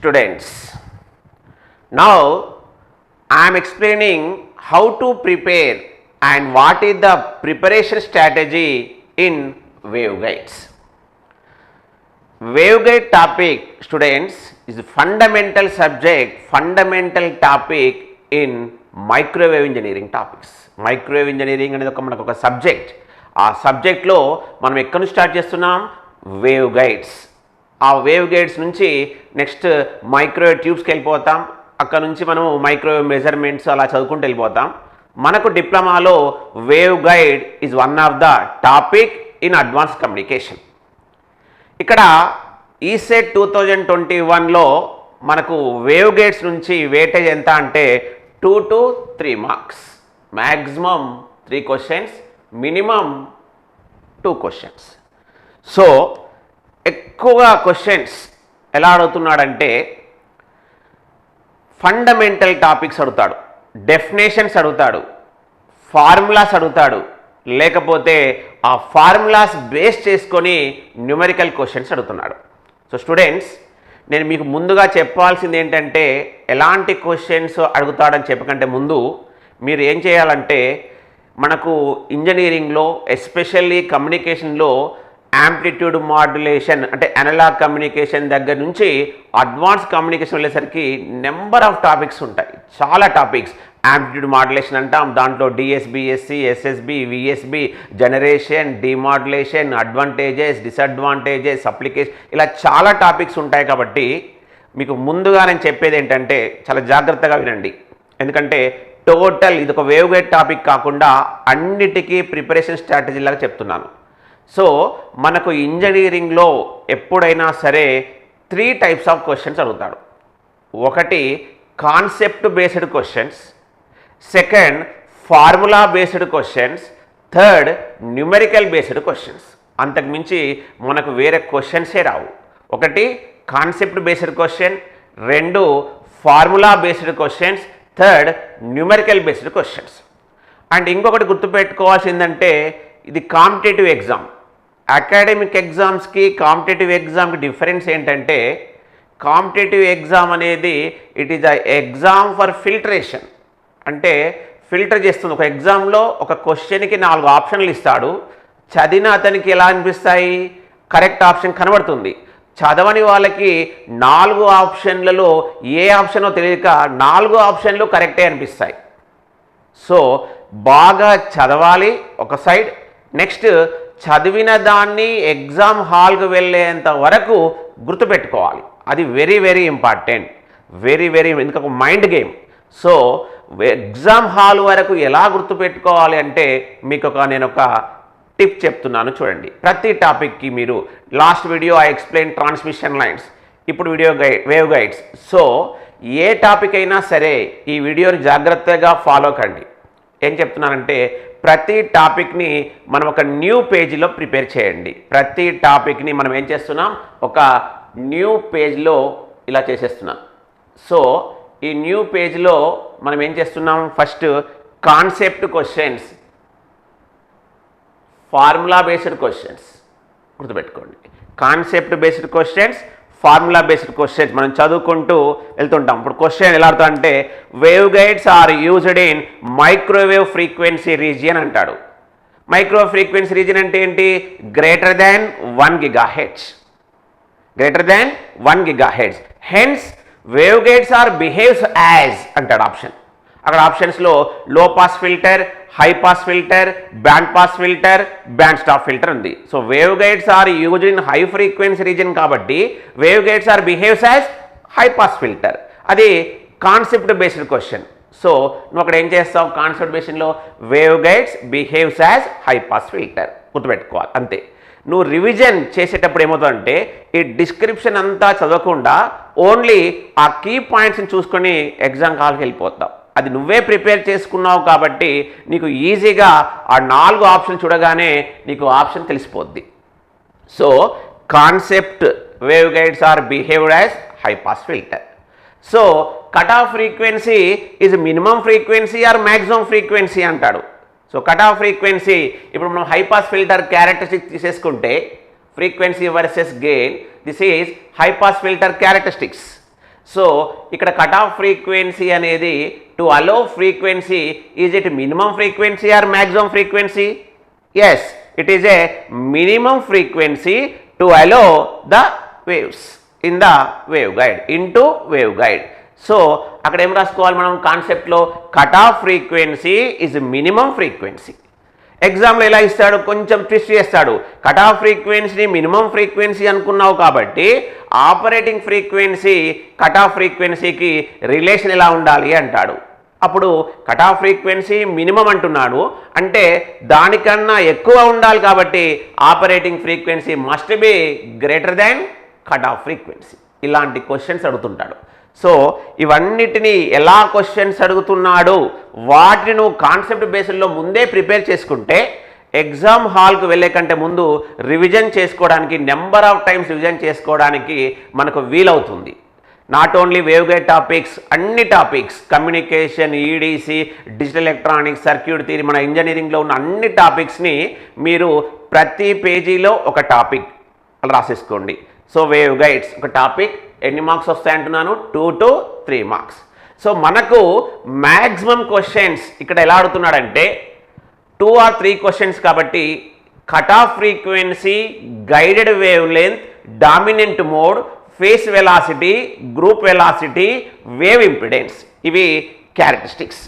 Students, now I am explaining how to prepare and what is the preparation strategy in waveguides. Waveguide topic, students, is a fundamental subject, fundamental topic in microwave engineering topics. Microwave engineering అనేది మనకు ఒక subject. ఆ సబ్జెక్ట్లో మనం ఎక్కడి నుంచి start చేస్తున్నాం? Wave guides. ఆ వేవ్ గైడ్స్ నుంచి నెక్స్ట్ మైక్రోవేవ్ ట్యూబ్స్కి వెళ్ళిపోతాం. అక్కడ నుంచి మనం మైక్రోవేవ్ మెజర్మెంట్స్ అలా చదువుకుంటూ వెళ్ళిపోతాం. మనకు డిప్లొమాలో waveguide is one of the topic in advance communication. ఇక్కడ ఈసెట్ 2021లో మనకు వేవ్ గైడ్స్ నుంచి వెయిటేజ్ ఎంత అంటే 2 to 3 marks. Maximum 3 questions, minimum 2 questions. So ఎక్కువగా క్వశ్చన్స్ ఎలా అడుగుతున్నాడంటే ఫండమెంటల్ టాపిక్స్ అడుగుతాడు, డెఫినేషన్స్ అడుగుతాడు, ఫార్ములాస్ అడుగుతాడు, లేకపోతే ఆ ఫార్ములాస్ బేస్ చేసుకొని న్యూమరికల్ క్వశ్చన్స్ అడుగుతున్నాడు. సో స్టూడెంట్స్, నేను మీకు ముందుగా చెప్పాల్సింది ఏంటంటే ఎలాంటి క్వశ్చన్స్ అడుగుతాడని చెప్పకంటే ముందు మీరు ఏం చేయాలంటే మనకు ఇంజనీరింగ్లో ఎస్పెషల్లీ కమ్యూనికేషన్లో యాంప్లిట్యూడ్ మాడ్యులేషన్ అంటే అనలాగ్ కమ్యూనికేషన్ దగ్గర నుంచి అడ్వాన్స్ కమ్యూనికేషన్ వెళ్ళేసరికి నెంబర్ ఆఫ్ టాపిక్స్ ఉంటాయి, చాలా టాపిక్స్. యాంప్లిట్యూడ్ మాడ్యులేషన్ అంటాం, దాంట్లో DSBSC, SSB, VSB, generation, demodulation, advantages, disadvantages, application, ఇలా చాలా టాపిక్స్ ఉంటాయి. కాబట్టి మీకు ముందుగా నేను చెప్పేది ఏంటంటే చాలా జాగ్రత్తగా వినండి. ఎందుకంటే టోటల్ ఇది ఒక వేవ్ గైడ్ టాపిక్ కాకుండా అన్నిటికీ ప్రిపరేషన్ స్ట్రాటజీ లాగా చెప్తున్నాను. సో మనకు ఇంజనీరింగ్లో ఎప్పుడైనా సరే 3 టైప్స్ ఆఫ్ క్వశ్చన్స్ అడుగుతాడు. ఒకటి concept based questions, second formula based questions, third numerical based questions. అంతకుమించి మనకు వేరే క్వశ్చన్సే రావు. ఒకటి concept based question, 2 formula based questions, third numerical based questions. And ఇంకొకటి గుర్తుపెట్టుకోవాల్సిందంటే ఇది కాంపిటేటివ్ ఎగ్జామ్. అకాడమిక్ ఎగ్జామ్స్కి కాంపిటేటివ్ ఎగ్జామ్కి డిఫరెన్స్ ఏంటంటే కాంపిటేటివ్ ఎగ్జామ్ అనేది it is the exam for filtration. అంటే ఫిల్టర్ చేస్తుంది. ఒక ఎగ్జామ్లో ఒక క్వశ్చన్కి 4 ఆప్షన్లు ఇస్తాడు. చదివిన అతనికి ఎలా అనిపిస్తాయి? కరెక్ట్ ఆప్షన్ కనబడుతుంది. చదవని వాళ్ళకి 4 ఆప్షన్లలో ఏ ఆప్షనో తెలియక 4 ఆప్షన్లు కరెక్టే అనిపిస్తాయి. సో బాగా చదవాలి ఒక సైడ్, నెక్స్ట్ చదివిన దాన్ని ఎగ్జామ్ హాల్కి వెళ్ళేంత వరకు గుర్తుపెట్టుకోవాలి. అది very very important, very very, ఎందుకంటే ఒక mind game. So exam hall వరకు ఎలా గుర్తుపెట్టుకోవాలి అంటే మీకు నేను ఒక టిప్ చెప్తున్నాను, చూడండి. ప్రతి టాపిక్కి మీరు last video I explain transmission lines, ఇప్పుడు వీడియో వేవ్ గైడ్స్. సో ఏ టాపిక్ అయినా సరే ఈ వీడియోని జాగ్రత్తగా ఫాలో కండి. ఏం చెప్తున్నానంటే ప్రతి టాపిక్ని మనం ఒక న్యూ పేజీలో ప్రిపేర్ చేయండి. ప్రతి టాపిక్ని మనం ఏం చేస్తున్నాం? ఒక న్యూ పేజ్లో ఇలా చేసేస్తున్నాం. సో ఈ న్యూ పేజ్లో మనం ఏం చేస్తున్నాం? First concept questions, formula based questions గుర్తుపెట్టుకోండి. Concept based questions, formula based questions మనం చదువుకుంటూ వెళ్తుంటాం. ఇప్పుడు క్వశ్చన్ ఎలా అంటే wave guides are used in microwave frequency region అంటాడు. మైక్రోవేవ్ ఫ్రీక్వెన్సీ రీజియన్ అంటే ఏంటి? Greater than 1 GHz, greater than 1 GHz. Hence wave guides are behaves as అంటాడు ఆప్షన్. అక్కడ ఆప్షన్స్లో low pass filter, high pass filter, band pass filter, band stop filter ఉంది. So wave guides are used in high frequency region కాబట్టి wave guides are behaves as high pass filter. అది concept based question. So నువ్వు అక్కడ ఏం చేస్తావు? Concept బేస్డ్లో waveguides behaves as high pass filter గుర్తుపెట్టుకోవాలి, అంతే. నువ్వు రివిజన్ చేసేటప్పుడు ఏమవుతుందంటే ఈ డిస్క్రిప్షన్ అంతా చదవకుండా ఓన్లీ ఆ కీ పాయింట్స్ని చూసుకొని ఎగ్జామ్ హాల్కి వెళ్ళిపోతావు. అది నువ్వే ప్రిపేర్ చేసుకున్నావు కాబట్టి నీకు ఈజీగా ఆ 4 ఆప్షన్ చూడగానే నీకు ఆప్షన్ తెలిసిపోద్ది. So concept wave guides are behaved as high pass filter. So cut off frequency is minimum frequency or maximum frequency అంటాడు. సో కట్ ఆఫ్ ఫ్రీక్వెన్సీ ఇప్పుడు మనం హై పాస్ ఫిల్టర్ క్యారెక్టరిస్టిక్స్ తీసేసుకుంటే frequency versus gain, this is high pass filter characteristics. So ఇక్కడ cut off frequency అనేది to allow frequency is it minimum frequency or maximum frequency? Yes, it is a minimum frequency to allow the waves in the wave guide into wave guide. So అక్కడ ఏం రాసుకోవాలి మనం కాన్సెప్ట్లో? Cut off frequency is minimum frequency. ఎగ్జామ్లో ఎలా ఇస్తాడు, కొంచెం twist చేస్తాడు. కట్ ఆఫ్ ఫ్రీక్వెన్సీని మినిమం ఫ్రీక్వెన్సీ అనుకున్నావు కాబట్టి ఆపరేటింగ్ ఫ్రీక్వెన్సీ కట్ ఆఫ్ ఫ్రీక్వెన్సీకి రిలేషన్ ఎలా ఉండాలి అంటాడు. అప్పుడు కట్ ఆఫ్ ఫ్రీక్వెన్సీ మినిమం అంటున్నాడు అంటే దానికన్నా ఎక్కువ ఉండాలి కాబట్టి operating frequency must be greater than cut off frequency. ఇలాంటి క్వశ్చన్స్ అడుగుతుంటాడు. సో ఇవన్నిటినీ ఎలా క్వశ్చన్స్ అడుగుతున్నాడు వాటిని నువ్వు కాన్సెప్ట్ బేస్లో ముందే ప్రిపేర్ చేసుకుంటే ఎగ్జామ్ హాల్కు వెళ్ళే కంటే ముందు రివిజన్ చేసుకోవడానికి, నెంబర్ ఆఫ్ టైమ్స్ రివిజన్ చేసుకోవడానికి మనకు వీలవుతుంది. Not only waveguide topics, అన్ని topics, communication, EDC, digital electronics, circuit theory, మన ఇంజనీరింగ్లో ఉన్న అన్ని టాపిక్స్ని మీరు ప్రతి పేజీలో ఒక టాపిక్ అలా రాసేసుకోండి. సో వేవ్ గైడ్స్ ఒక టాపిక్ ఎన్ని మార్క్స్ వస్తాయి అంటున్నాను? 2 to 3 మార్క్స్. సో మనకు మ్యాక్సిమం క్వశ్చన్స్ ఇక్కడ ఎలా అడుగుతున్నాడంటే 2 or 3 క్వశ్చన్స్ కాబట్టి cut off frequency, guided wave length, dominant mode, phase velocity, group velocity, wave impedance, ఇవి క్యారెక్టరిస్టిక్స్.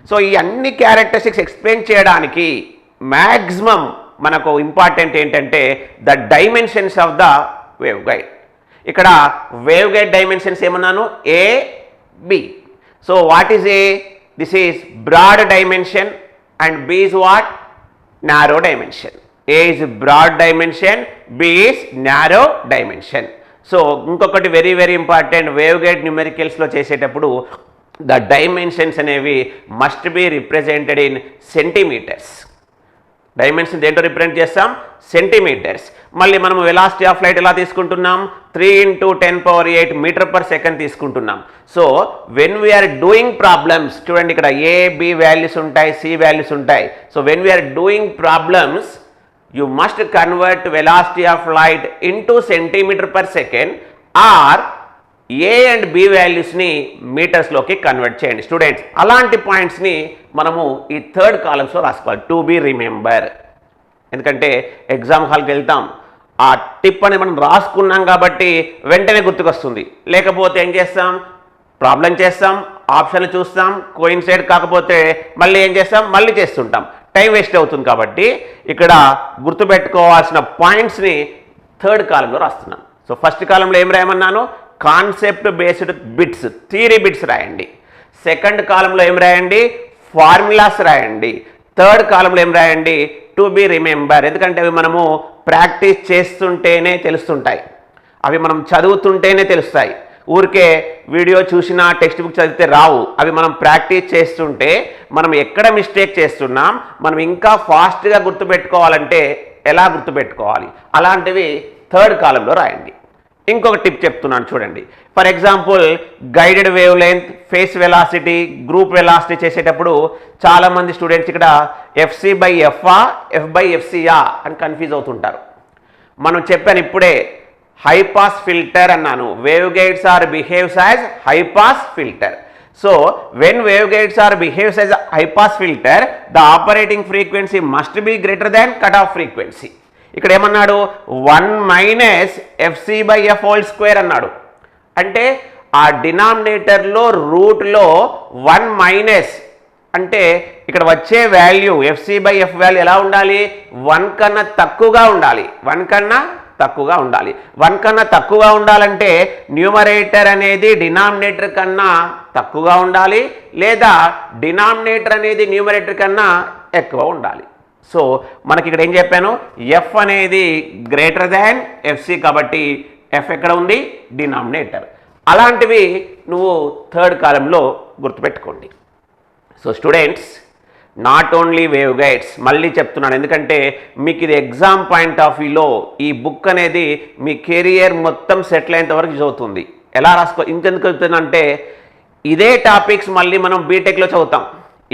సో ఈ అన్ని క్యారెక్టరిస్టిక్స్ ఎక్స్ప్లెయిన్ చేయడానికి మ్యాక్సిమం మనకు ఇంపార్టెంట్ ఏంటంటే the dimensions of the wave guide. ఇక్కడ వేవ్ గైడ్ డైమెన్షన్స్ ఏమన్నాను? ఏ, B. So what is A? This is broad dimension and B is what? Narrow dimension. A is broad dimension, B is narrow dimension. So ఇంకొకటి very very important, waveguide న్యూమెరికల్స్లో చేసేటప్పుడు the dimensions అనేవి must be represented in centimeters. Dimension దేంట్లో represent చేస్తాం? Centimeters. మళ్ళీ మనం velocity of light ఎలా తీసుకుంటున్నాం? 3 × 10⁸ మీటర్ పర్ సెకండ్ తీసుకుంటున్నాం. So when we are doing problems, చూడండి ఇక్కడ ఏ, బి వాల్యూస్ ఉంటాయి, సి వాల్యూస్ ఉంటాయి. So when we are doing problems you must convert velocity of light into centimeter per second or A and B వాల్యూస్ని మీటర్స్లోకి convert చేయండి students. అలాంటి పాయింట్స్ని మనము ఈ థర్డ్ కాలమ్స్లో రాసుకోవాలి, టు బి రిమెంబర్. ఎందుకంటే ఎగ్జామ్ హాల్కి వెళ్తాం, ఆ టిప్ అని మనం రాసుకున్నాం కాబట్టి వెంటనే గుర్తుకొస్తుంది. లేకపోతే ఏం చేస్తాం? ప్రాబ్లం చేస్తాం, ఆప్షన్లు చూస్తాం, కోయిన్సైడ్ కాకపోతే మళ్ళీ ఏం చేస్తాం? మళ్ళీ చేస్తుంటాం, టైం వేస్ట్ అవుతుంది. కాబట్టి ఇక్కడ గుర్తుపెట్టుకోవాల్సిన పాయింట్స్ని థర్డ్ కాలంలో రాస్తున్నాం. సో ఫస్ట్ కాలంలో ఏం రాయమన్నాను? Concept based bits, theory bits రాయండి. సెకండ్ కాలంలో ఏం రాయండి? ఫార్ములాస్ రాయండి. థర్డ్ కాలంలో ఏం రాయండి? To be remember. ఎందుకంటే అవి మనము ప్రాక్టీస్ చేస్తుంటేనే తెలుస్తుంటాయి, అవి మనం చదువుతుంటేనే తెలుస్తాయి. ఊరికే వీడియో చూసినా టెక్స్ట్ బుక్ చదివితే రావు. అవి మనం ప్రాక్టీస్ చేస్తుంటే మనం ఎక్కడ మిస్టేక్ చేస్తున్నాం, మనం ఇంకా ఫాస్ట్గా గుర్తుపెట్టుకోవాలంటే ఎలా గుర్తుపెట్టుకోవాలి, అలాంటివి థర్డ్ కాలంలో రాయండి. ఇంకొక టిప్ చెప్తున్నాను చూడండి. For example guided wave length, phase velocity, group velocity చేసేటప్పుడు చాలామంది స్టూడెంట్స్ ఇక్కడ ఎఫ్సి బై ఎఫ్ఆ, ఎఫ్ బై ఎఫ్సియా అని కన్ఫ్యూజ్ అవుతుంటారు. మనం చెప్పాను ఇప్పుడే హై పాస్ ఫిల్టర్ అన్నాను. Wave guides are behaves as high pass filter. So when wave guides are behaves as high pass filter the operating frequency must be greater than cut off frequency. ఇక్కడ ఏమన్నాడు? 1 - fc/f² అన్నాడు. అంటే ఆ డినామినేటర్లో రూట్లో 1 అంటే ఇక్కడ వచ్చే వాల్యూ fc/f వాల్యూ ఎలా ఉండాలి? 1 కన్నా తక్కువగా ఉండాలి. 1 కన్నా తక్కువగా ఉండాలి. 1 కన్నా తక్కువగా ఉండాలంటే న్యూమరేటర్ అనేది డినామినేటర్ కన్నా తక్కువగా ఉండాలి, లేదా డినామినేటర్ అనేది న్యూమరేటర్ కన్నా ఎక్కువ ఉండాలి. సో మనకి ఇక్కడ ఏం చెప్పాను? ఎఫ్ అనేది గ్రేటర్ దాన్ ఎఫ్సి కాబట్టి ఎఫ్ ఎక్కడ ఉంది? డినామినేటర్. అలాంటివి నువ్వు థర్డ్ కాలంలో గుర్తుపెట్టుకోండి. So students, not only wave guides, మళ్ళీ చెప్తున్నాను ఎందుకంటే మీకు ఇది ఎగ్జామ్ పాయింట్ ఆఫ్ వ్యూలో ఈ బుక్ అనేది మీ కెరియర్ మొత్తం సెటిల్ అయ్యేంత వరకు చదువుతుంది. ఎలా రాసుకో? ఇంకెందుకు చెప్తుందంటే ఇదే టాపిక్స్ మళ్ళీ మనం బీటెక్లో చదువుతాం,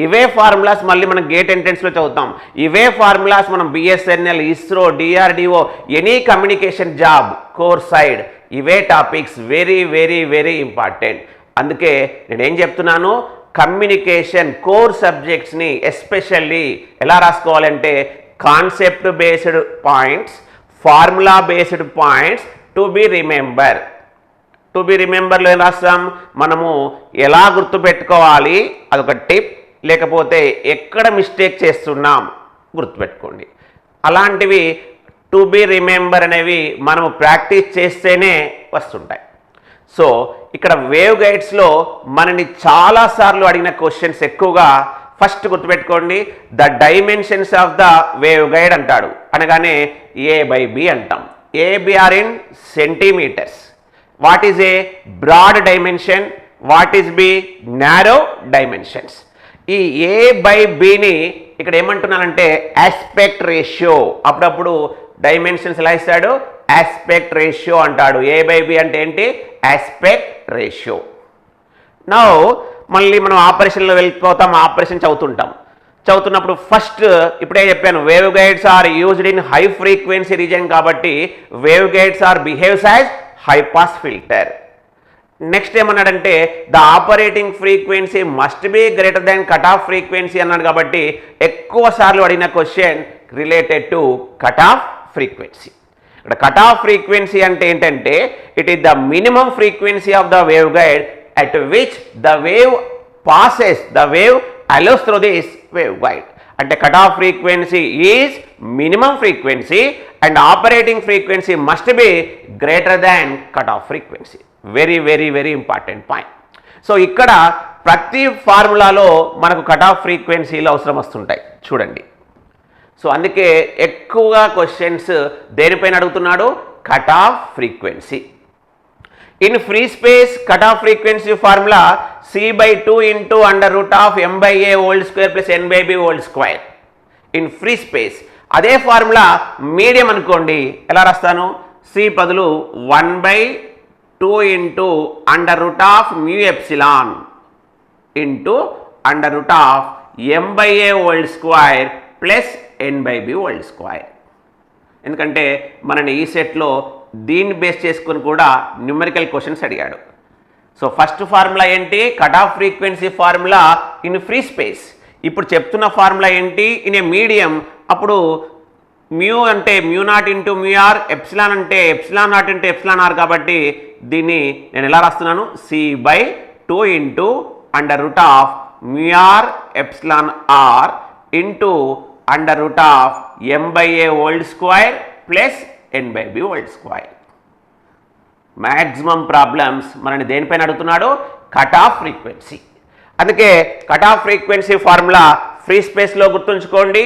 ఇవే ఫార్ములాస్ మళ్ళీ మనం గేట్ ఎంట్రన్స్లో చదువుతాం, ఇవే ఫార్ములాస్ మనం BSNL, ISRO, DRDO, any communication job core side ఇవే topics very very very important. అందుకే నేనేం చెప్తున్నాను, కమ్యూనికేషన్ కోర్ సబ్జెక్ట్స్ని ఎస్పెషల్లీ ఎలా రాసుకోవాలంటే concept based points, formula based points to be remember. To be రిమెంబర్లో ఏం రాస్తాం, మనము ఎలా గుర్తుపెట్టుకోవాలి అదొక టిప్, లేకపోతే ఎక్కడ మిస్టేక్ చేస్తున్నాం గుర్తుపెట్టుకోండి. అలాంటివి టు బి రిమెంబర్ అనేవి మనము ప్రాక్టీస్ చేస్తేనే వస్తుంటాయి. సో ఇక్కడ వేవ్ గైడ్స్లో మనని చాలాసార్లు అడిగిన క్వశ్చన్స్ ఎక్కువగా ఫస్ట్ గుర్తుపెట్టుకోండి, the dimensions of the wave guide అంటాడు, అనగానే A/B అంటాం. AB are in centimetres. What is A broad dimension, what is B narrow dimensions. ఈ A/Bని ఇక్కడ ఏమంటున్నానంటే ఆస్పెక్ట్ రేషియో. అప్పుడప్పుడు డైమెన్షన్స్ ఎలా ఇస్తాడు, ఆస్పెక్ట్ రేషియో అంటాడు. A/B అంటే ఏంటి, ఆస్పెక్ట్ రేషియో. నౌ మళ్ళీ మనం ఆపరేషన్లో వెళ్ళిపోతాం, ఆపరేషన్ చదువుతున్నప్పుడు ఫస్ట్ ఇప్పుడే చెప్పాను, wave guides are used in high frequency region కాబట్టి wave guides are behaves as high pass filter. Next ఏమన్నాడంటే the operating frequency must be greater than cut off frequency అన్నాడు. కాబట్టి ఎక్కువ సార్లు అడిగిన question related to cut off frequency. ఇక్కడ cut off frequency అంటే ఏంటంటే it is the minimum frequency of the wave guide at which the wave passes, the wave allows through this waveguide. అంటే cut off frequency is minimum frequency and operating frequency must be greater than cut off frequency. Very very very important point. So ఇక్కడ ప్రతి ఫార్ములాలో మనకు cut off ఫ్రీక్వెన్సీలు అవసరం వస్తుంటాయి చూడండి. So అందుకే ఎక్కువగా క్వశ్చన్స్ దేనిపైన అడుగుతున్నాడు, cut off frequency. In free space cut off frequency formula C/2 into under root of m/a whole square plus n/b whole square. In free space అదే ఫార్ములా మీడియం అనుకోండి, ఎలా రాస్తాను, C బదులు 1/2 into under root of mu epsilon into under root of m/a whole square plus n/b whole square. ఎందుకంటే మనని ఈ సెట్లో దీన్ని బేస్ చేసుకొని కూడా న్యూమరికల్ క్వశ్చన్స్ అడిగాడు. సో ఫస్ట్ ఫార్ములా ఏంటి, cut off frequency formula in free space. ఇప్పుడు చెప్తున్న ఫార్ములా ఏంటి, ఇన్ ఏ మీడియం. అప్పుడు మ్యూ అంటే μ0 ఇంటూ μr, ఎప్సిలాన్ అంటే ε0 ఇంటూ εr. కాబట్టి దీన్ని నేను ఎలా రాస్తున్నాను, C/2 into under root of μr εr into under root of m/a whole square plus n/b whole square. Maximum problems మనని దేనిపైన అడుగుతున్నాడు, కట్ ఆఫ్ ఫ్రీక్వెన్సీ. అందుకే cut off frequency formula free స్పేస్లో గుర్తుంచుకోండి,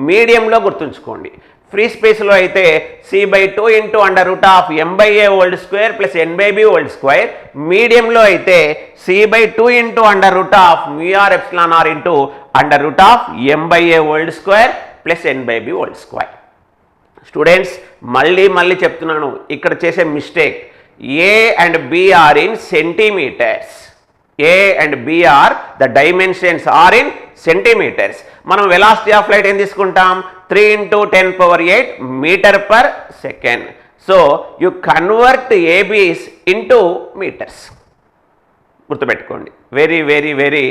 మీడియంలో గుర్తుంచుకోండి. ఫ్రీ స్పేస్లో అయితే C/2 into under root of m/a whole square plus n/b whole square. మీడియంలో అయితే C/2 into under root of μr εr into under root of m/a whole square plus n/b whole square. Students మళ్ళీ చెప్తున్నాను, ఇక్కడ చేసే mistake, A and B are in centimeters. A and B are the dimensions are in centimeters. మనం velocity of light ఏం తీసుకుంటాం, 3 into 10⁸ meter per second. So you convert ABs into meters. గుర్తుపెట్టుకోండి, very very very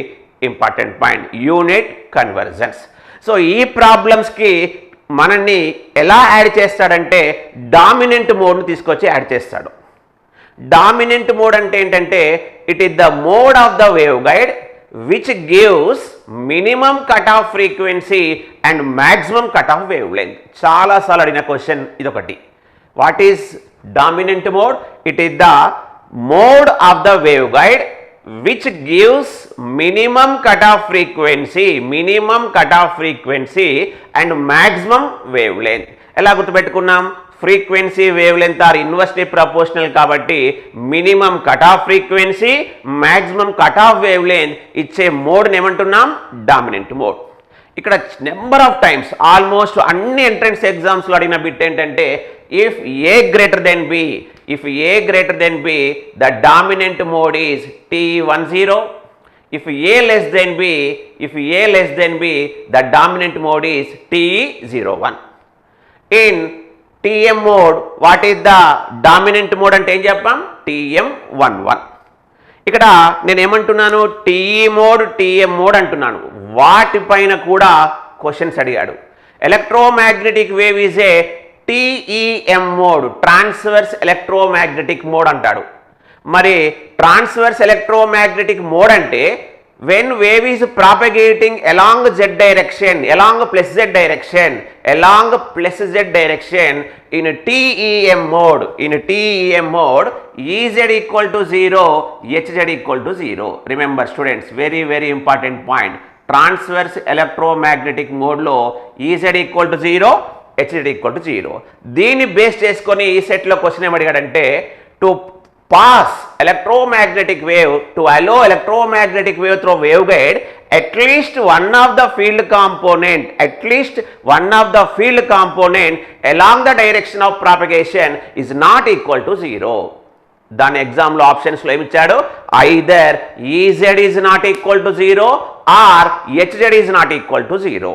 important point, unit conversions. So ఈ ప్రాబ్లమ్స్కి మనల్ని ఎలా add చేస్తాడంటే dominant మోడ్ని తీసుకొచ్చి యాడ్ చేస్తాడు. డామినెంట్ మోడ్ అంటే ఏంటంటే it is the mode of the wave guide which gives minimum cut off frequency and maximum cut off wave length. చాలాసార్లు అడిగిన క్వశ్చన్ ఇదొకటి. What is dominant mode? It is the mode of the wave guide which gives minimum cutoff frequency and maximum wavelength. ఎలా గుర్తుపెట్టుకున్నాం, frequency wavelength are inversely proportional కాబట్టి minimum cut off frequency maximum cut off wave length ఇచ్చే మోడ్ని ఏమంటున్నాం, dominant mode. ఇక్కడ number of times almost అన్ని entrance ఎగ్జామ్స్లో అడిగిన బిట్ ఏంటంటే if A greater than B, the dominant mode is T10. If A less than B, the dominant mode is T01. In TM mode, what is the dominant mode అంటే ఏం చెప్పాం? TM11. ఇక్కడ నేను ఏమంటున్నాను? TE mode, TM mode అంటున్నాను. వాటిపైన కూడా questions అడిగాడు. Electromagnetic wave is a TEM mode, transverse electromagnetic mode అంటాడు. మరి ట్రాన్స్వర్స్ ఎలక్ట్రోమాగ్నెటిక్ మోడ్ అంటే when wave is propagating along z direction, along plus z direction, along plus z direction in TEM mode, Ez equal to 0, Hz equal to 0. Remember students, very very important point. Transverse electromagnetic mode లో Ez equal to 0, Hz equal to 0. దీన్ని base చేసుకొని ఈ సెట్లో question ఏమడిగాడంటే to pass electromagnetic wave, to allow electromagnetic wave through waveguide, at least one of the field component along the direction of propagation is not equal to 0. దాని ఎగ్జామ్లో ఆప్షన్స్లో ఏమి ఇచ్చాడు? either Ez is not equal to 0 or Hz is not equal to 0.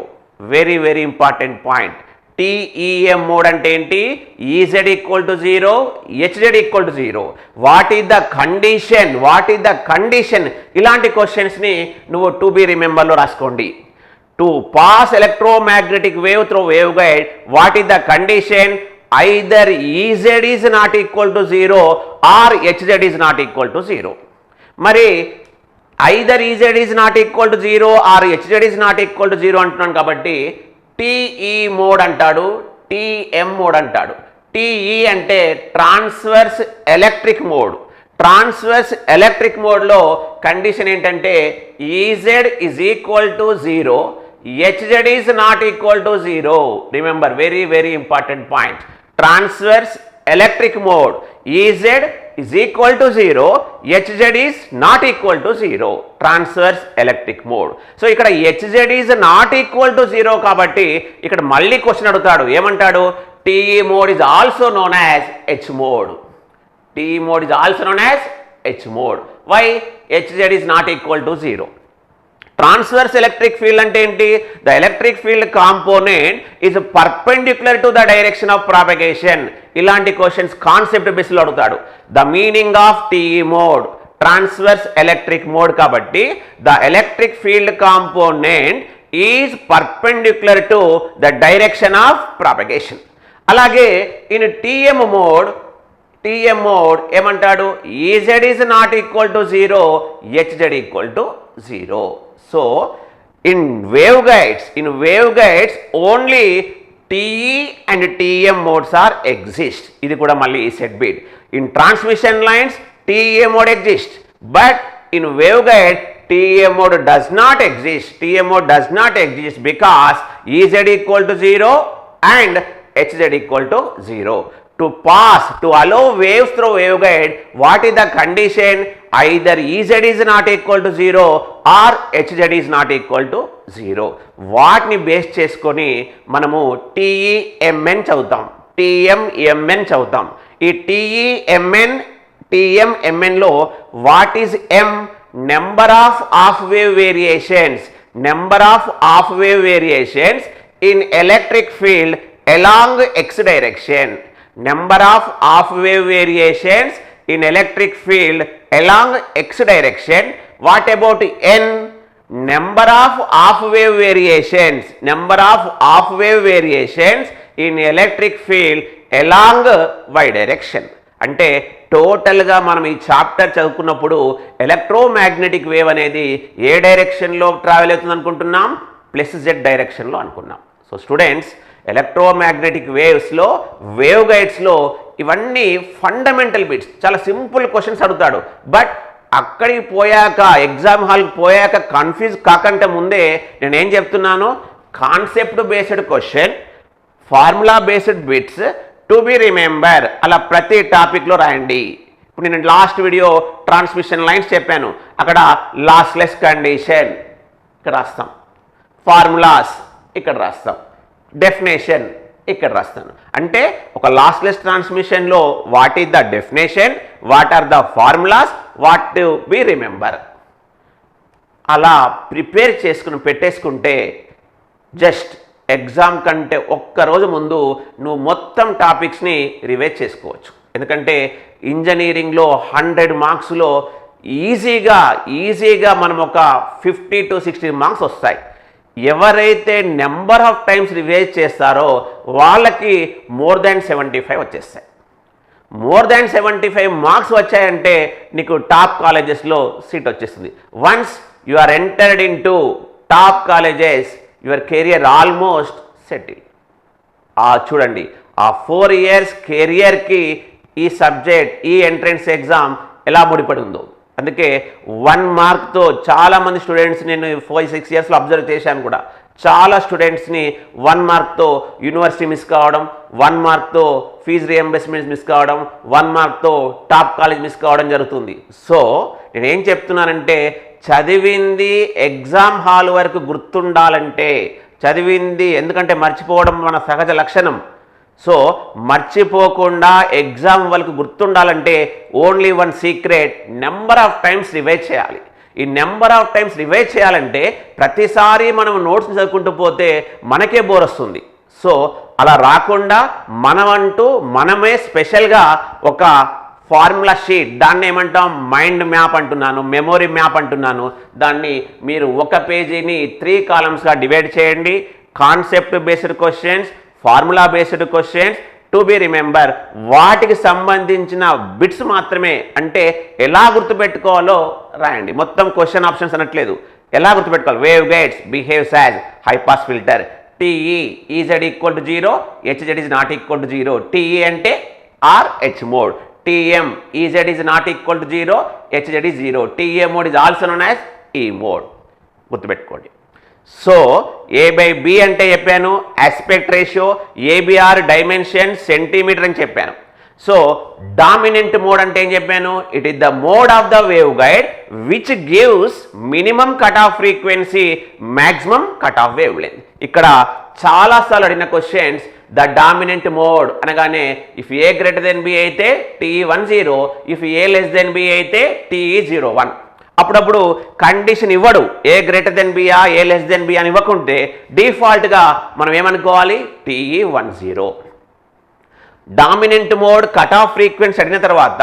very very important point. TEM mode అంటే ఏంటి? Ez equal to 0, Hz equal to 0. What is the condition? ఇలాంటి క్వశ్చన్స్ని నువ్వు టు బి రిమెంబర్లో రాసుకోండి. To pass electromagnetic wave through wave guide, what is the condition? Either Ez is not equal to 0 or Hz is not equal to 0. మరి either Ez is not equal to 0 or Hz is not equal to 0 అంటున్నాను కాబట్టి TE mode అంటాడు, TM mode అంటాడు. TE అంటే transverse electric mode. Transverse electric మోడ్లో condition ఏంటంటే Ez is equal to 0, Hz is not equal to 0. Remember, very very important point. Transverse electric mode, Ez is equal to 0, Hz is not equal to 0. Transverse electric mode. So ఇక్కడ Hz is not equal to 0 కాబట్టి ఇక్కడ మళ్ళీ question అడుగుతాడు. ఏమంటాడు? TE mode is also known as H mode. TE mode is also known as H mode. Why Hz is not equal to 0? Transverse electric field అంటే ఏంటి? The electric field component is perpendicular to the direction of propagation. ఇలాంటి questions concept బేస్లో అడుగుతాడు. The meaning of TE mode, transverse electric mode కాబట్టి the electric field component is perpendicular to the direction of propagation. అలాగే in TM mode ఏమంటాడు? Ez is not equal to 0, Hz equal to 0. So in waveguides only TE and TM modes are exist. ఇది కూడా మళ్ళీ ఈ set bit. In transmission lines TE mode exists, but in waveguide TM mode does not exist. Because Ez equal to 0 and Hz equal to 0. To allow waves through waveguide, what is the condition? Either Ez is not equal to 0 or Hz is not equal to 0. వాటిని base చేసుకొని మనము TEMN చదువుతాం, TMMN చదువుతాం. ఈ TMMNలో what is M? Number of half wave variations in electric field along x direction. Number of half wave variations in electric field along x direction. What about n? Number of half wave variations in electric field along y direction. అంటే టోటల్గా మనం ఈ chapter చదువుకున్నప్పుడు electromagnetic wave అనేది ఏ డైరెక్షన్లో travel అవుతుంది అనుకుంటున్నాం? Plus z డైరెక్షన్లో అనుకున్నాం. సో స్టూడెంట్స్, ఎలక్ట్రోమాగ్నెటిక్ వేవ్స్లో, వేవ్ గైడ్స్లో ఇవన్నీ ఫండమెంటల్ బిట్స్, చాలా సింపుల్ క్వశ్చన్స్ అడుగుతాడు. బట్ అక్కడికి పోయాక, ఎగ్జామ్ హాల్కి పోయాక కన్ఫ్యూజ్ కాకంటే ముందే నేనేం చెప్తున్నాను? Concept based question, formula based bits to be remember అలా ప్రతి టాపిక్లో రాయండి. ఇప్పుడు నేను లాస్ట్ వీడియో ట్రాన్స్మిషన్ లైన్స్ చెప్పాను, అక్కడ లాస్లెస్ కండిషన్ ఇక్కడ రాస్తాం, ఫార్ములాస్ ఇక్కడ రాస్తాం, డెఫినేషన్ ఇక్కడ రాస్తాను. అంటే ఒక లాస్లెస్ ట్రాన్స్మిషన్లో what is the definition, what are the formulas, what to be remember, అలా ప్రిపేర్ చేసుకుని పెట్టేసుకుంటే జస్ట్ ఎగ్జామ్ కంటే ఒక్కరోజు ముందు నువ్వు మొత్తం టాపిక్స్ని రివైజ్ చేసుకోవచ్చు. ఎందుకంటే ఇంజనీరింగ్లో 100 మార్క్స్లో ఈజీగా మనం ఒక 50 to 60 మార్క్స్ వస్తాయి. ఎవరైతే నెంబర్ ఆఫ్ టైమ్స్ రివైజ్ చేస్తారో వాళ్ళకి మోర్ దాన్ 75 వచ్చేస్తాయి. మోర్ దాన్ 75 మార్క్స్ వచ్చాయంటే నీకు టాప్ కాలేజెస్లో సీట్ వచ్చేస్తుంది. Once you are entered into top colleges your career almost settle. చూడండి, ఆ 4 years కెరియర్కి ఈ సబ్జెక్ట్, ఈ ఎంట్రన్స్ ఎగ్జామ్ ఎలా ముడిపడి ఉందో. అందుకే 1 మార్క్తో చాలామంది స్టూడెంట్స్ నేను 5-6 yearsలో అబ్జర్వ్ చేశాను కూడా. చాలా స్టూడెంట్స్ని 1 మార్క్తో యూనివర్సిటీ మిస్ కావడం, 1 మార్క్తో ఫీజు రియంబర్స్మెంట్స్ మిస్ కావడం, 1 మార్క్తో టాప్ కాలేజ్ మిస్ కావడం జరుగుతుంది. సో నేనేం చెప్తున్నానంటే, చదివింది ఎగ్జామ్ హాల్ వరకు గుర్తుండాలంటే, చదివింది ఎందుకంటే మర్చిపోవడం మన సహజ లక్షణం. సో మర్చిపోకుండా ఎగ్జామ్ వరకు గుర్తుండాలంటే only one secret, number of times revise చేయాలి. ఈ నెంబర్ ఆఫ్ టైమ్స్ రివైజ్ చేయాలంటే ప్రతిసారి మనం నోట్స్ చదువుకుంటూ పోతే మనకే బోర్ వస్తుంది. సో అలా రాకుండా మనమే స్పెషల్గా ఒక ఫార్ములా షీట్, దాన్ని ఏమంటాం మైండ్ మ్యాప్ అంటున్నాను, మెమొరీ మ్యాప్ అంటున్నాను. దాన్ని మీరు ఒక పేజీని 3 columnsగా డివైడ్ చేయండి. Concept based questions, formula based questions, to be remember, వాటికి సంబంధించిన బిట్స్ మాత్రమే. అంటే ఎలా గుర్తుపెట్టుకోవాలో రాయండి. మొత్తం క్వశ్చన్ ఆప్షన్స్ అనట్లేదు, ఎలా గుర్తుపెట్టుకోవాలి. Waveguides behaves as high pass filter. TE EZ equal to 0, Hz is not equal to 0. TE అంటే or H mode. TM EZ is not equal to 0, HZ is 0. TA mode is also known as E mode. గుర్తుపెట్టుకోండి. So A/B అంటే చెప్పాను aspect ratio, ABR dimension centimetre అని చెప్పాను. So dominant mode అంటే ఏం చెప్పాను, it is the mode of the wave guide which gives minimum cut off frequency, maximum cut off wave length. ఇక్కడ చాలాసార్లు అడిగిన క్వశ్చన్స్, ద డామినెంట్ మోడ్ అనగానే if A greater then B అయితే TE10, if A less then B అయితే TE01. అప్పుడప్పుడు condition ఇవ్వడు, A greater then బియా ఏ less then B అని ఇవ్వకుంటే డిఫాల్ట్గా మనం ఏమనుకోవాలి, TE10. Dominant mode cut off frequency అడిగిన తర్వాత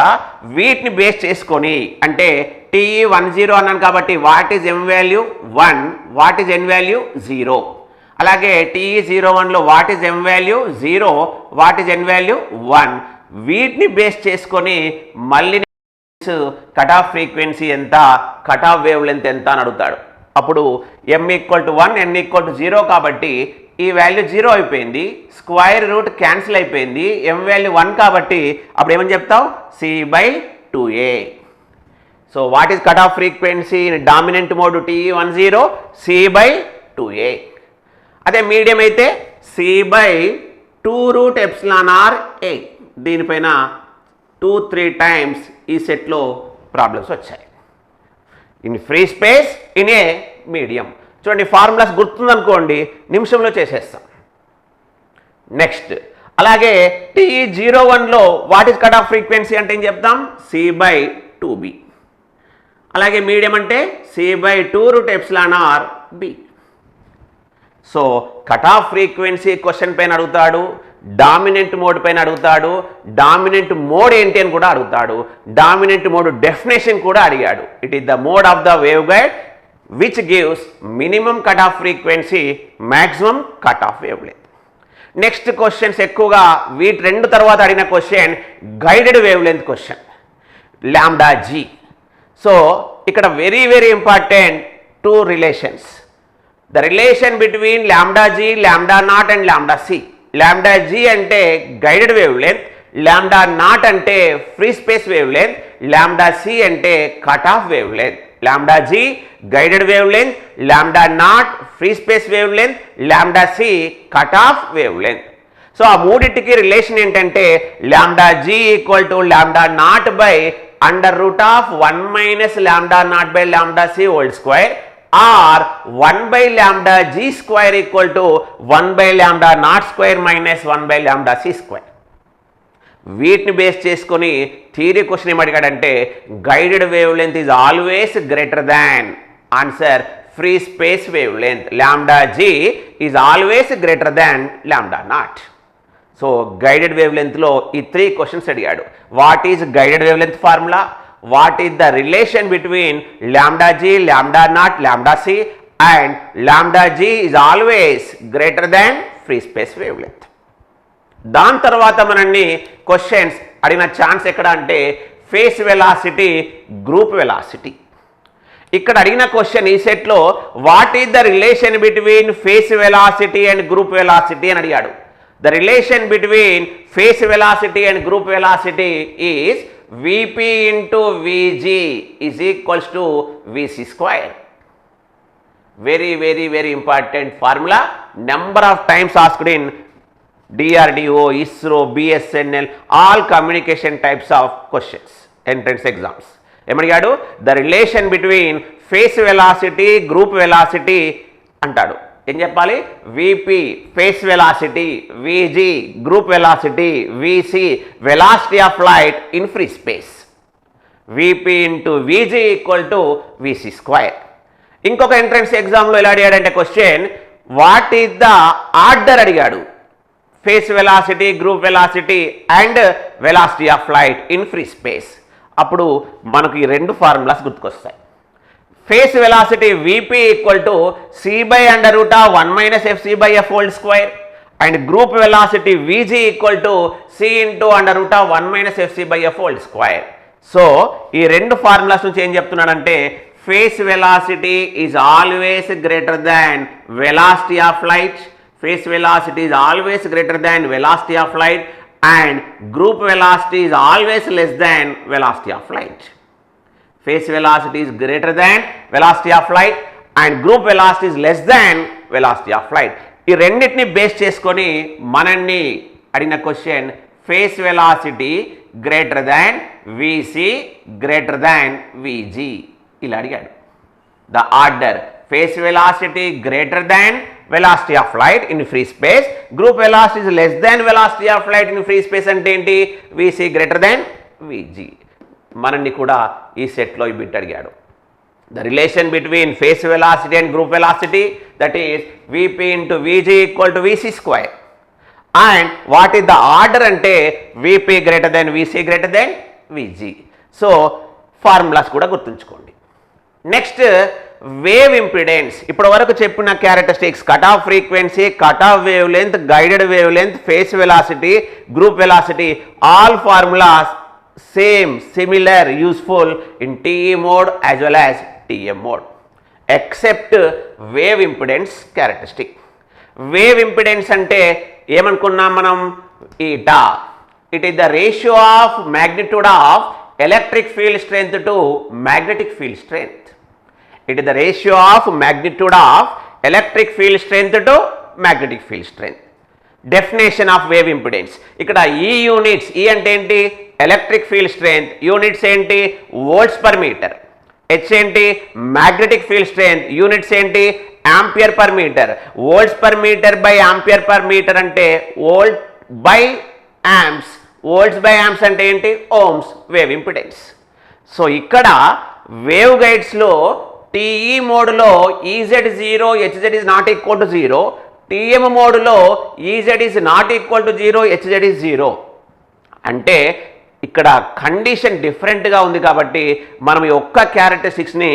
వీటిని బేస్ చేసుకొని, అంటే TE10 అన్నాను కాబట్టి what is M value 1, what is N value 0. అలాగే TE01లో what is M value 0, what is N value 1. వీటిని బేస్ చేసుకొని మళ్ళీ కట్ ఆఫ్ ఫ్రీక్వెన్సీ ఎంత, కట్ ఆఫ్ వేవ్ లెంత్ ఎంత అని అడుగుతాడు. అప్పుడు m=1, n=0 కాబట్టి ఈ వాల్యూ 0 అయిపోయింది, స్క్వైర్ రూట్ క్యాన్సిల్ అయిపోయింది, m వాల్యూ 1 కాబట్టి అప్పుడు ఏమని చెప్తావు, C/2a. So what is cut off frequency dominant mode TE10, C/2a. అదే మీడియం అయితే C/2√εrA. దీనిపైన 2-3 times ఈ సెట్లో ప్రాబ్లమ్స్ వచ్చాయి. In free space, in a medium. చూడండి, ఫార్ములాస్ గుర్తుందనుకోండి, నిమిషంలో చేసేస్తాం. నెక్స్ట్ అలాగే TE01లో what is cut off frequency అంటే ఏం చెప్తాం, C/2b. అలాగే మీడియం అంటే C/2√εrB. So cut off frequency question పైన అడుగుతాడు, డామినెంట్ మోడ్ పైన అడుగుతాడు, డామినెంట్ మోడ్ ఏంటి అని కూడా అడుగుతాడు, డామినెంట్ మోడ్ డెఫినేషన్ కూడా అడిగాడు. It is the mode of the wave guide which gives minimum cut off frequency, maximum cut off wave length. Next questions ఎక్కువగా వీటి 2 తర్వాత అడిగిన question guided wave length question, λg. So ఇక్కడ very very important 2 relations. The relation between λg, λ0 and λc. λg అంటే guided wave length, λ0 అంటే free space wavelength, λc అంటే cut off wave length. λg guided wave length, λ0 free space wavelength, λc cut off wave length. So ఆ మూడింటికి relation ఏంటంటే λg = λ0/√1 - λ0/λc² or 1/λg² = 1/λ02 - 1/λc². వీటిని base చేసుకొని theory question ఏమడిగాడంటే guided wave length is always greater than answer free space wavelength. Lambda g is always greater than lambda naught. So guided వేవ్లెంత్లో ఈ 3 questions అడిగాడు. What is guided wavelength formula, what is the relation between lambda G, lambda naught, lambda C and lambda G is always greater than free space wavelength. దాని తర్వాత మనల్ని questions అడిగిన chance ఎక్కడ అంటే face velocity, group velocity. ఇక్కడ అడిగిన question ఈ సెట్లో what is the relation between phase velocity and group velocity అని అడిగాడు. The relation between phase velocity and group velocity is Vp into Vg is equals to Vc square. Very important formula. Number of times asked in DRDO, ISRO, BSNL, all communication types of questions, entrance exams. ఏమడిగాడు? The relation between phase velocity, group velocity అంటాడు. ఏం చెప్పాలి? VP phase velocity, VG group velocity, VC velocity of light in free space. VP into VG equal to VC square. ఇంకొక entrance ఎగ్జామ్లో ఎలా అడిగాడంటే question what is the order అడిగాడు. Phase velocity, group velocity and velocity of light in free space. అప్పుడు మనకు ఈ 2 formulas గుర్తుకొస్తాయి. Phase velocity Vp equal to C by under root of 1 minus FC by F whole square and group velocity Vg equal to C into under root of 1 minus FC by F whole square. So ఈ 2 formulas నుంచి ఏం చెప్తున్నాడంటే face velocity is always greater than velocity of light, face velocity is always greater than velocity of light and group velocity is always less than velocity of light. Phase velocity is greater than velocity of light and group velocity is less than velocity of light. ఈ రెండింటిని base చేసుకొని మనల్ని అడిగిన question phase velocity greater than VC greater than VG ఇలా అడిగాడు. The order phase velocity greater than velocity of light in free space, group velocity is less than velocity of light in free space అంటే ఏంటి? VC greater than VG. మనల్ని కూడా ఈ సెట్లో ఈ bit అడిగాడు. The relation between phase velocity and group velocity that is VP into VG equal to VC square and what is the order అంటే VP greater than VC greater than VG. So formulas కూడా గుర్తుంచుకోండి. Next wave impedance. ఇప్పటి వరకు చెప్పిన characteristics cut off frequency, cut off wave length, guided wave length, phase velocity, group velocity, all formulas same, similar, useful in TE mode as well as TM mode except wave impedance characteristic. Wave impedance అంటే ఏమనుకున్నాం మనం? Eta. It is the ratio of magnitude of electric field strength to magnetic field strength. It is the ratio of magnitude of electric field strength to magnetic field strength. Definition of wave impedance. ఇక్కడ ఈ units, E అంటే ఏంటి? Electric field strength. Units ఏంటి? Volts per metre. H ఏంటి? Magnetic field strength. Units ఏంటి? Ampere per metre. Volts per metre by ampere per metre అంటే volt by amps. Volts by amps అంటే ఏంటి? ఓమ్స్. Wave impedance. సో ఇక్కడ wave గైడ్స్లో TE మోడ్లో E z 0, Hz is not equal to 0. TM మోడ్లో E z is not equal to 0, Hz is 0. అంటే ఇక్కడ condition డిఫరెంట్గా ఉంది కాబట్టి మనం ఈ ఒక్క క్యారెక్టరిస్టిక్స్ని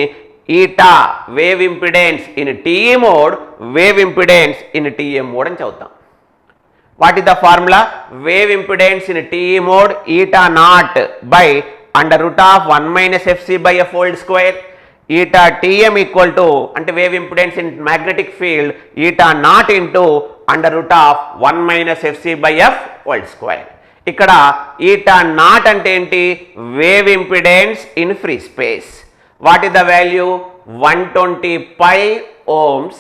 eta wave impedance in TE mode, wave impedance in TM mode అని చదువుతాం. What is the formula? Wave impedance in TE mode eta not by under root of 1 minus f c by f whole square. Eta TM equal to అంటే wave impedance in magnetic field eta not into under root of 1 minus f c by f whole square. ఇక్కడ eta not అంటే ఏంటి? Wave impedance in free space. What is the value? 125 ohms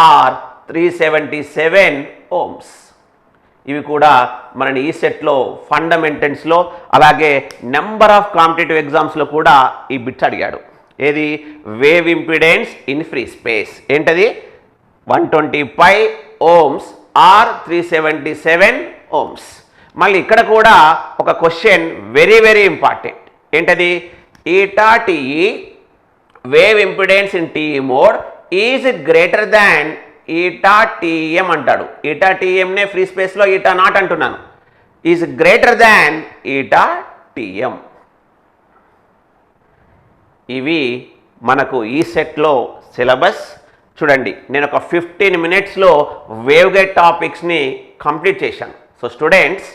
or 377 ohms. ఇవి కూడా మన ఈ సెట్లో ఫండమెంటల్స్లో అలాగే number of competitive ఎగ్జామ్స్లో కూడా ఈ బిట్స్ అడిగాడు. ఏది? Wave impedance in free space. ఏంటది? 125 ohms ఆర్ 377 ohms. మళ్ళీ ఇక్కడ కూడా ఒక క్వశ్చన్ వెరీ ఇంపార్టెంట్. ఏంటది? Eta TE wave impedance in TE mode is greater than eta TM అంటాడు. ఈటా టీఎంనే ఫ్రీ స్పేస్లో ఈటా నాట్ అంటున్నాను. Is greater than eta TM. ఇవి మనకు ఈ సెట్లో సిలబస్. చూడండి, నేను ఒక 15 మినిట్స్లో వేవ్ గైడ్ టాపిక్స్ని కంప్లీట్ చేశాను. సో స్టూడెంట్స్,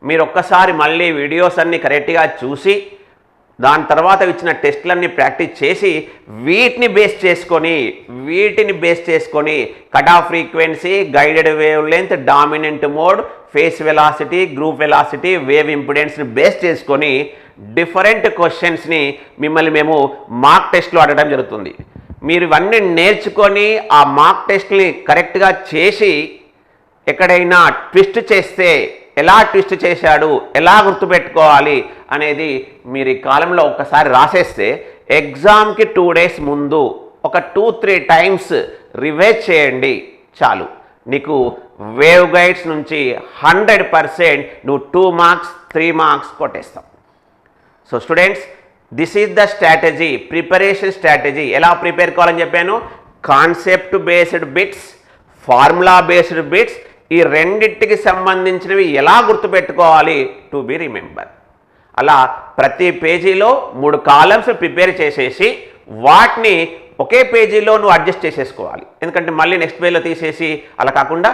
మీరు ఒక్కసారి మళ్ళీ వీడియోస్ అన్ని కరెక్ట్గా చూసి దాని తర్వాత ఇచ్చిన టెస్ట్లన్నీ ప్రాక్టీస్ చేసి వీటిని బేస్ చేసుకొని cut of frequency, guided wave length, dominant mode, phase velocity, group velocity, wave ఇంపిడెన్స్ని బేస్ చేసుకొని డిఫరెంట్ క్వశ్చన్స్ని మిమ్మల్ని మేము మార్క్ టెస్ట్లో అడగడం జరుగుతుంది. మీరు ఇవన్నీ నేర్చుకొని ఆ మార్క్ టెస్ట్ని కరెక్ట్గా చేసి ఎక్కడైనా ట్విస్ట్ చేస్తే ఎలా ట్విస్ట్ చేశాడు, ఎలా గుర్తుపెట్టుకోవాలి అనేది మీరు ఈ కాలంలో ఒకసారి రాసేస్తే ఎగ్జామ్కి 2 days ముందు ఒక 2-3 times రివైజ్ చేయండి చాలు. నీకు వేవ్ గైడ్స్ నుంచి 100% నువ్వు 2 marks 3 marks కొట్టేస్తావు. So students, this is the strategy, preparation strategy. ఎలా ప్రిపేర్ కావాలని చెప్పాను? Concept based bits, formula based bits, ఈ రెండింటికి సంబంధించినవి ఎలా గుర్తుపెట్టుకోవాలి టు బి రిమెంబర్. అలా ప్రతి పేజీలో 3 columns ప్రిపేర్ చేసేసి వాటిని ఒకే పేజీలో నువ్వు అడ్జస్ట్ చేసేసుకోవాలి. ఎందుకంటే మళ్ళీ నెక్స్ట్ పేజ్లో తీసేసి అలా కాకుండా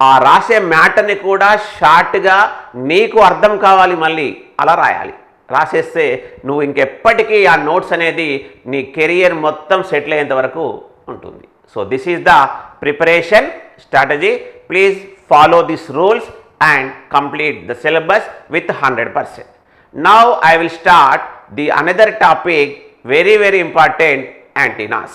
ఆ రాసే మ్యాటర్ని కూడా షార్ట్గా నీకు అర్థం కావాలి, మళ్ళీ అలా రాయాలి. రాసేస్తే నువ్వు ఇంకెప్పటికీ ఆ నోట్స్ అనేది నీ కెరియర్ మొత్తం సెటిల్ అయ్యేంత వరకు ఉంటుంది. So this is the preparation strategy. Please follow these rules and complete the syllabus with 100%. Now I will start the another topic, very important, antennas.